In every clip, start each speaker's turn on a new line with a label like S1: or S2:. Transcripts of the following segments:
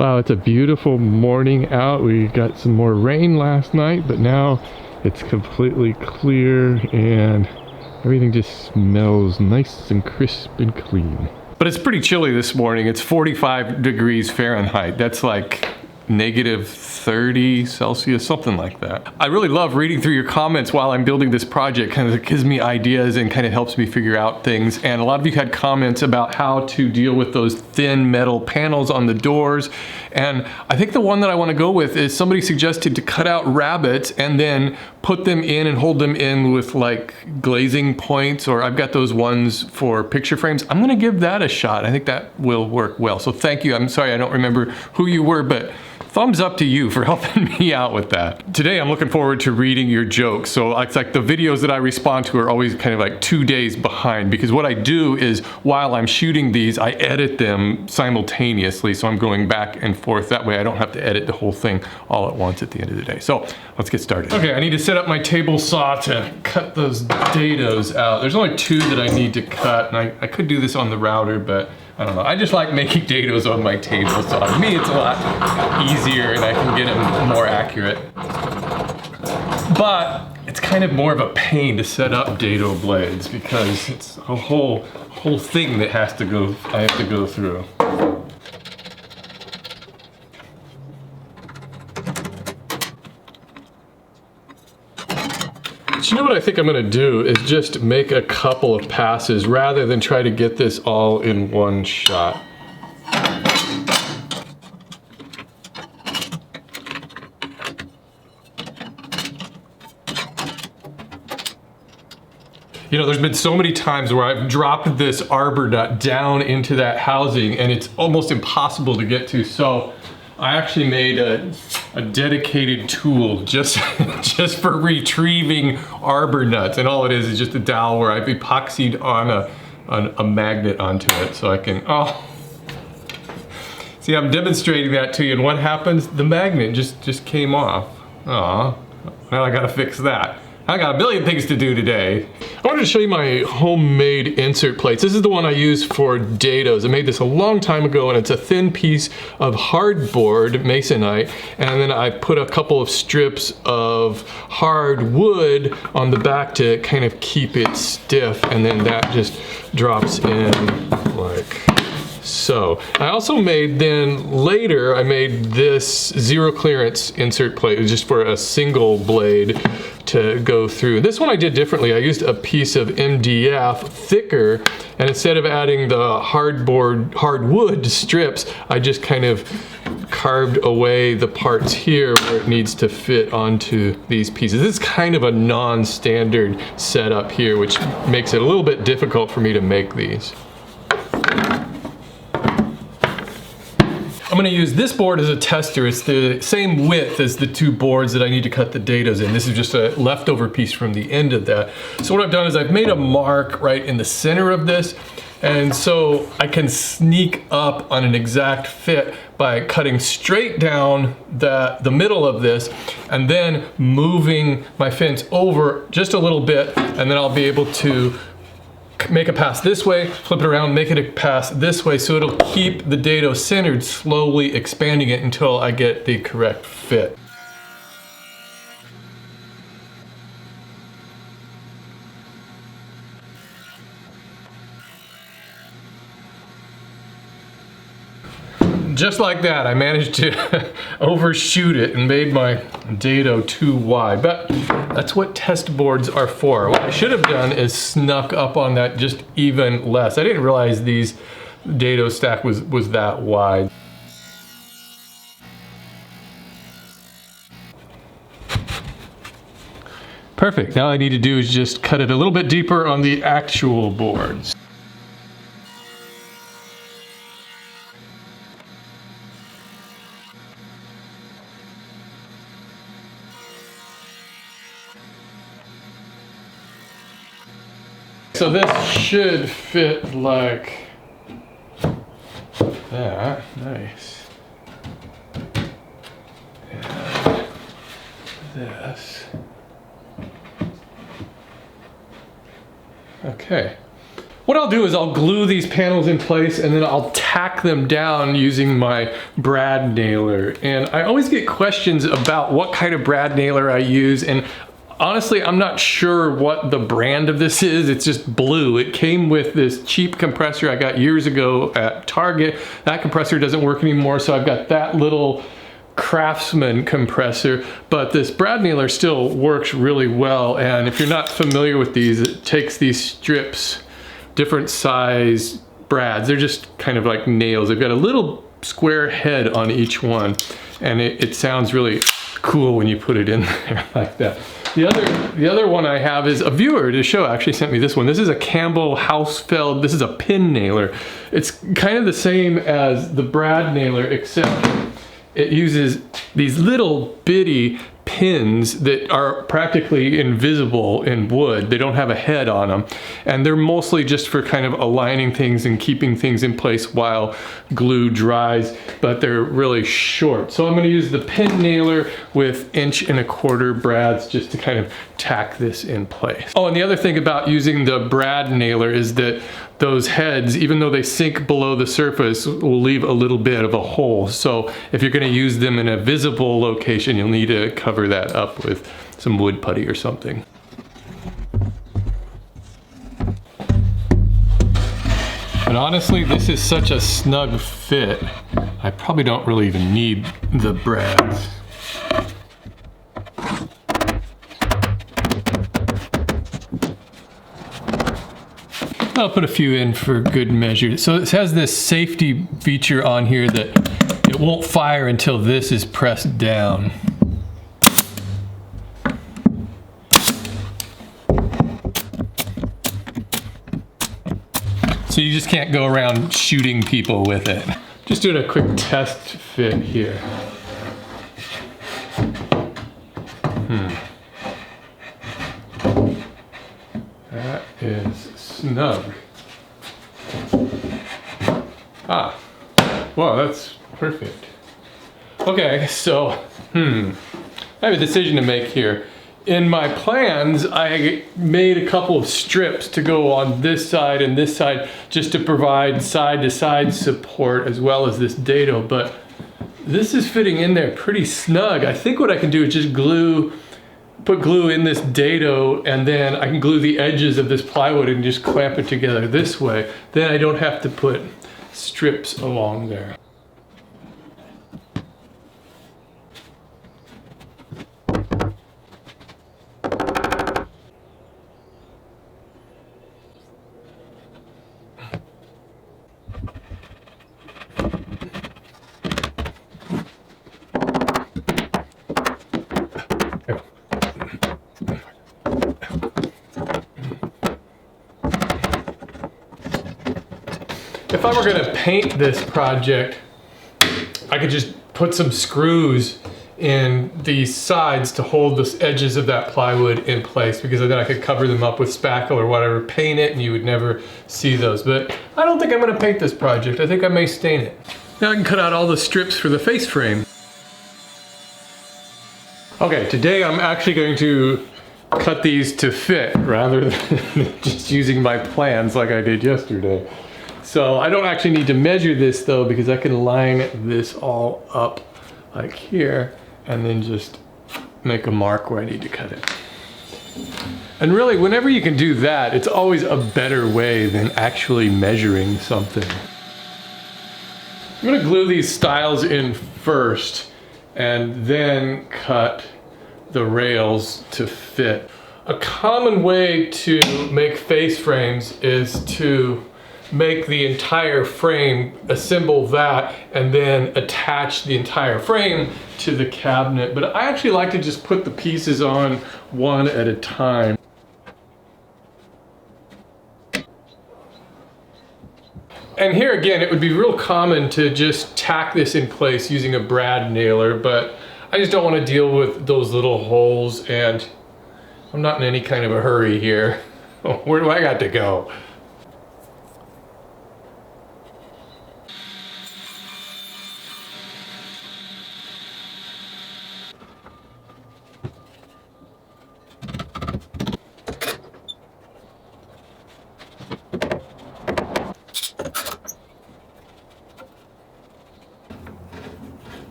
S1: Wow, it's a beautiful morning out. We got some more rain last night, but now it's completely clear and everything just smells nice and crisp and clean. But it's pretty chilly this morning. It's 45 degrees Fahrenheit. That's like negative 30 Celsius, something like that. I really love reading through your comments while I'm building this project. Kind of gives me ideas and kind of helps me figure out things. And a lot of you had comments about how to deal with those thin metal panels on the doors. And I think the one that I want to go with is somebody suggested to cut out rabbets and then put them in and hold them in with like glazing points, or I've got those ones for picture frames. I'm gonna give that a shot. I think that will work well. So thank you. I'm sorry I don't remember who you were, but thumbs up to you for helping me out with that. Today I'm looking forward to reading your jokes. So it's like the videos that I respond to are always kind of like 2 days behind, because what I do is while I'm shooting these, I edit them simultaneously. So I'm going back and forth. That way I don't have to edit the whole thing all at once at the end of the day. So let's get started. Okay, I need to set up my table saw to cut those dados out. There's only 2 that I need to cut, and I could do this on the router, but I don't know. I just like making dados on my table, so to me it's a lot easier and I can get them more accurate. But it's kind of more of a pain to set up dado blades because it's a whole thing that I have to go through. You know what I think I'm gonna do is just make a couple of passes rather than try to get this all in one shot. You know, there's been so many times where I've dropped this arbor nut down into that housing and it's almost impossible to get to, so I actually made a dedicated tool just for retrieving arbor nuts, and all it is just a dowel where I've epoxied on a magnet onto it so I can, see, I'm demonstrating that to you, and what happens? The magnet just came off. Aw, now I gotta fix that. I got a million things to do today. I wanted to show you my homemade insert plates. This is the one I use for dados. I made this a long time ago, and it's a thin piece of hardboard masonite, and then I put a couple of strips of hard wood on the back to kind of keep it stiff, and then that just drops in like so. I also made, then later, I made this zero clearance insert plate. It was just for a single blade to go through. This one I did differently. I used a piece of MDF thicker, and instead of adding the hardwood strips, I just kind of carved away the parts here where it needs to fit onto these pieces. This is kind of a non-standard setup here, which makes it a little bit difficult for me to make these. I'm gonna use this board as a tester. It's the same width as the 2 boards that I need to cut the dados in. This is just a leftover piece from the end of that. So what I've done is I've made a mark right in the center of this, and so I can sneak up on an exact fit by cutting straight down the middle of this and then moving my fence over just a little bit, and then I'll be able to make a pass this way, flip it around, make it a pass this way, so it'll keep the dado centered, slowly expanding it until I get the correct fit. Just like that, I managed to overshoot it and made my dado too wide, but that's what test boards are for. What I should have done is snuck up on that just even less. I didn't realize these dado stack was that wide. Perfect. Now all I need to do is just cut it a little bit deeper on the actual boards. So this should fit like that. Nice. And this. Okay. what I'll do is I'll glue these panels in place and then I'll tack them down using my brad nailer. And I always get questions about what kind of brad nailer I use, and honestly, I'm not sure what the brand of this is. It's just blue. It came with this cheap compressor I got years ago at Target. That compressor doesn't work anymore, so I've got that little Craftsman compressor, but this brad nailer still works really well. And if you're not familiar with these, it takes these strips, different size brads. They're just kind of like nails. They've got a little square head on each one, and it sounds really cool when you put it in there like that. The other one I have is a viewer to show actually sent me this one. This is a Campbell Hausfeld. This is a pin nailer. It's kind of the same as the brad nailer, except it uses these little bitty pins that are practically invisible in wood. They don't have a head on them, and they're mostly just for kind of aligning things and keeping things in place while glue dries, but they're really short. So I'm going to use the pin nailer with 1¼ brads just to kind of tack this in place. Oh, and the other thing about using the brad nailer is that those heads, even though they sink below the surface, will leave a little bit of a hole. So if you're going to use them in a visible location, you'll need to cover that up with some wood putty or something. But honestly, this is such a snug fit, I probably don't really even need the brads. I'll put a few in for good measure. So it has this safety feature on here that it won't fire until this is pressed down. So you just can't go around shooting people with it. Just doing a quick test fit here. That is snug. Ah, well, that's perfect. Okay, so, I have a decision to make here. In my plans, I made a couple of strips to go on this side and this side just to provide side-to-side support as well as this dado, but this is fitting in there pretty snug. I think what I can do is just put glue in this dado, and then I can glue the edges of this plywood and just clamp it together this way. Then I don't have to put strips along there. If I were going to paint this project, I could just put some screws in these sides to hold the edges of that plywood in place, because then I could cover them up with spackle or whatever, paint it, and you would never see those. But I don't think I'm going to paint this project. I think I may stain it. Now I can cut out all the strips for the face frame. Okay, today I'm actually going to cut these to fit rather than just using my plans like I did yesterday. So I don't actually need to measure this though, because I can line this all up like here and then just make a mark where I need to cut it. And really, whenever you can do that, it's always a better way than actually measuring something. I'm gonna glue these stiles in first and then cut the rails to fit. A common way to make face frames is to make the entire frame, assemble that, and then attach the entire frame to the cabinet. But I actually like to just put the pieces on one at a time. And here again, it would be real common to just tack this in place using a brad nailer, but I just don't want to deal with those little holes, and I'm not in any kind of a hurry here. Where do I got to go?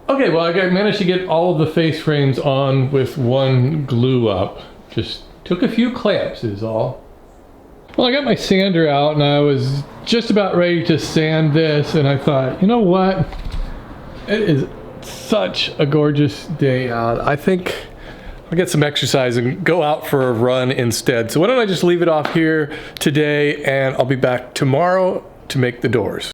S1: Okay, well, I managed to get all of the face frames on with one glue up. Just took a few clamps is all. Well, I got my sander out and I was just about ready to sand this, and I thought, you know what? It is such a gorgeous day out. I think I'll get some exercise and go out for a run instead. So why don't I just leave it off here today, and I'll be back tomorrow to make the doors.